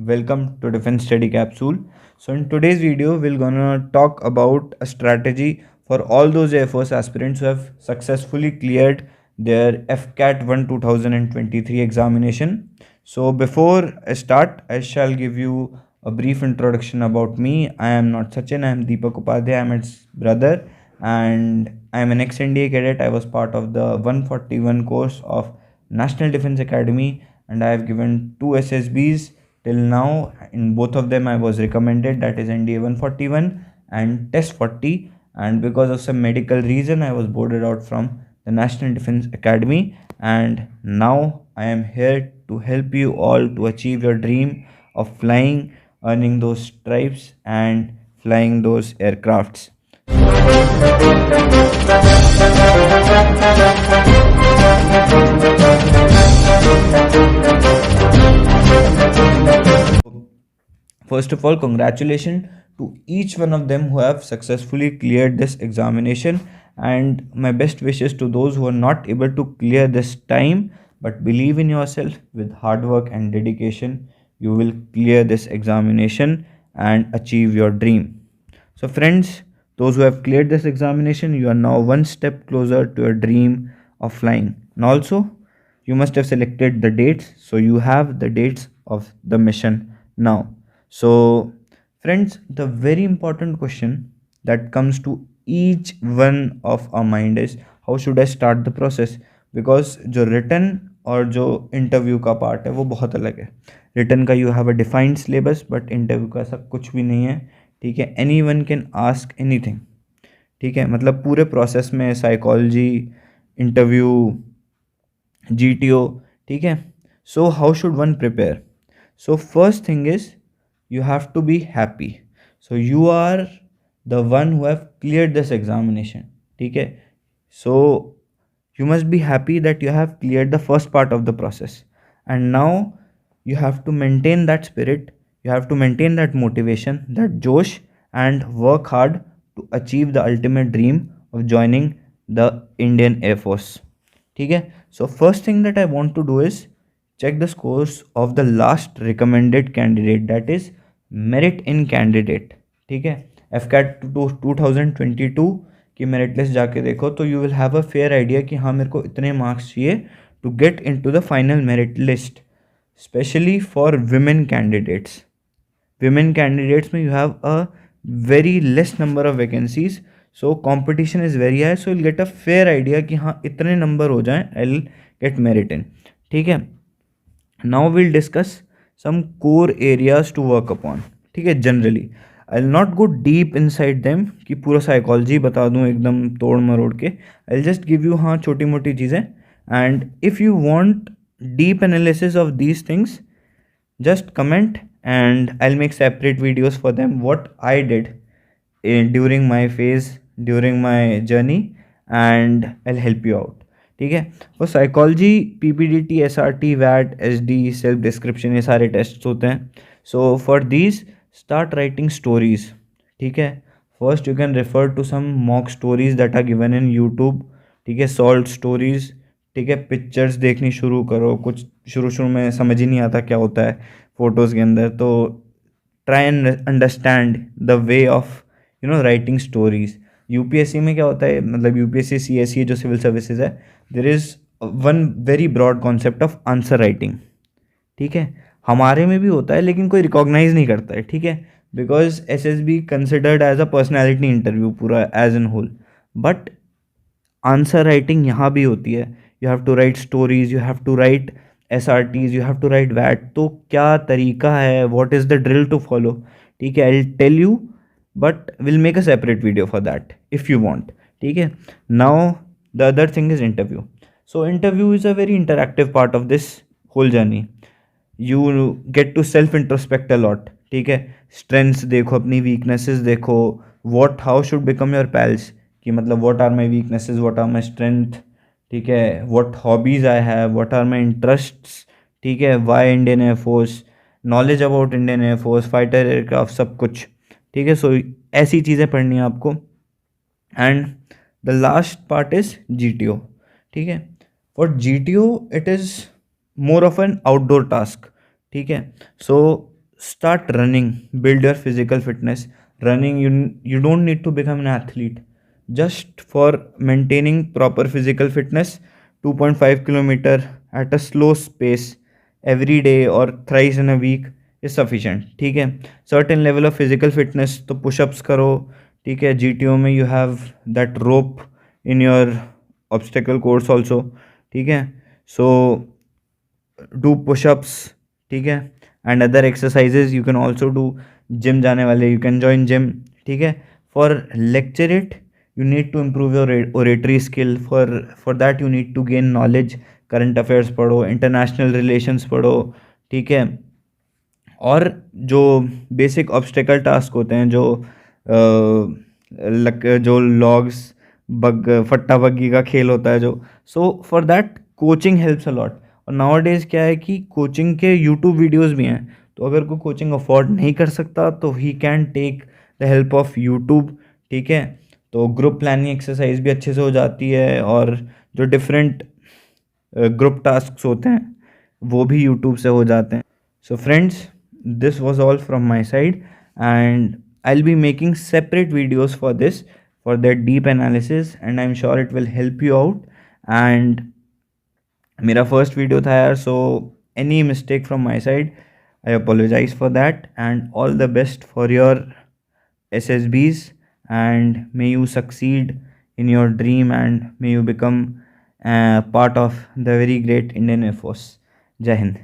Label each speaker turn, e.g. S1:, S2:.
S1: Welcome to Defense Study Capsule. So in today's video, we're gonna talk about a strategy for all those Air Force aspirants who have successfully cleared their FCAT 1 2023 examination. So before I start, I shall give you a brief introduction about me. I am not Sachin, I am Deepak Upadhyay, I am its brother, and I am an ex-NDA cadet. I was part of the 141 course of National Defense Academy, and I have given two SSBs till now. In both of them I was recommended, that is NDA 141 and test 40, and because of some medical reason I was boarded out from the National Defense Academy, and now I am here to help you all to achieve your dream of flying, earning those stripes and flying those aircrafts. First of all, congratulations to each one of them who have successfully cleared this examination, and my best wishes to those who are not able to clear this time, but believe in yourself. With hard work and dedication, you will clear this examination and achieve your dream. So friends, those who have cleared this examination, you are now one step closer to your dream of flying. And also, you must have selected the dates, so you have the dates of the mission now. So friends, the very important question that comes to each one of our mind is, how should I start the process? Because जो written और जो interview का part है वो बहुत अलग है. Return का you have a defined syllabus, but interview का ऐसा कुछ भी नहीं है. ठीक है, any one can ask any thing. ठीक है, मतलब पूरे प्रोसेस में साइकोलॉजी, इंटरव्यू, GTO. ठीक है, so how should one prepare? So first thing is you have to be happy. So you are the one who have cleared this examination. ठीक है, so you must be happy that you have cleared the first part of the process, and now you have to maintain that spirit, you have to maintain that motivation, that josh, and work hard to achieve the ultimate dream of joining the Indian Air Force. ठीक है, so first thing that I want to do is check the scores of the last recommended candidate, that is merit in candidate. ठीक है, FCAT 2022 की merit list जाके देखो तो you will have a fair idea कि हाँ मेरे को इतने मार्क्स चाहिए to get into the final merit list, specially for women candidates. Women candidates में you have a very less number of vacancies, so competition is very high, so will get a fair idea कि हाँ इतने number हो जाएं, I will get merit in. ठीक है, now will discuss some core areas to work upon. ठीक है, generally I will not go deep in side them कि पूरा साइकोलॉजी बता दूँ एकदम तोड़ मरोड़ के. I will just give you हाँ छोटी मोटी चीज़ें, and if you want deep analysis of these things, just comment and I'll make separate videos for them what I did during my phase, during my journey, and I'll help you out. ठीक है, वो psychology, PPDT, SRT, वैट, SD, self description, ये सारे test होते हैं. So for these start writing stories. ठीक है, first you can refer to some mock stories that are given in YouTube. ठीक है, सॉल्व स्टोरीज. ठीक है, पिक्चर्स देखनी शुरू करो. कुछ शुरू में समझ ही नहीं आता क्या होता है फ़ोटोज़ के अंदर, तो try and understand the way of writing stories. UPSC में क्या होता है, मतलब UPSC CSE जो सिविल सर्विसेज है, there is one very broad concept of answer writing. ठीक है, हमारे में भी होता है लेकिन कोई रिकॉग्नाइज नहीं करता है. ठीक है, because SSB considered as a personality interview पूरा as an whole, but answer writing यहाँ भी होती है. You have to write stories, you have to write SRTs, you have to write वैट. तो क्या तरीका है, what is the drill to follow? ठीक है, I will tell you, but we'll make a separate video for that if you want. ठीक है, now the other thing is interview. So interview is a very interactive part of this whole journey. You get to self introspect a lot. ठीक है, strengths देखो, अपनी weaknesses देखो, what how should become your pals, कि मतलब what are my weaknesses, what are my strength. ठीक है, what hobbies I have, what are my interests. ठीक है, why Indian Air Force, knowledge about Indian Air Force, fighter aircraft, सब कुछ. ठीक है, सो ऐसी चीज़ें पढ़नी है आपको. And the last part is GTO. ठीक है, for GTO it is more of N outdoor task. ठीक है, सो start running, build your physical fitness. Running, you don't need to become an athlete. Just for maintaining proper physical fitness, 2.5 kilometer at a slow pace every day or thrice in a week is sufficient. ठीक है, certain level of physical fitness, तो push-ups करो. ठीक है, GTO में you have that rope in your obstacle course also. ठीक है, so do push-ups. ठीक है, and other exercises you can also do. Gym जाने वाले, you can join gym. ठीक है, for lecturate you need to improve your oratory skill. For that you need to gain knowledge. current affairs पढ़ो, international relations पढ़ो. ठीक है, और जो बेसिक ऑब्स्टेकल टास्क होते हैं, जो लॉग्स फट्टा बग्गी का खेल होता है, जो so for that coaching helps a lot. और नाउ डेज क्या है कि कोचिंग के यूट्यूब वीडियोस भी हैं, तो अगर कोई कोचिंग अफोर्ड नहीं कर सकता तो he can take the help of YouTube. ठीक है, तो ग्रुप प्लानिंग एक्सरसाइज भी अच्छे से हो जाती है, और जो डिफरेंट ग्रुप टास्क होते हैं वो भी यूट्यूब से हो जाते हैं. So friends, this was all from my side, and I'll be making separate videos for this, for that deep analysis, and I'm sure it will help you out. And मेरा first video था यार, so any mistake from my side I apologize for that, and all the best for your SSBs, and may you succeed in your dream, and may you become part of the very great Indian Air Force. Jai Hind.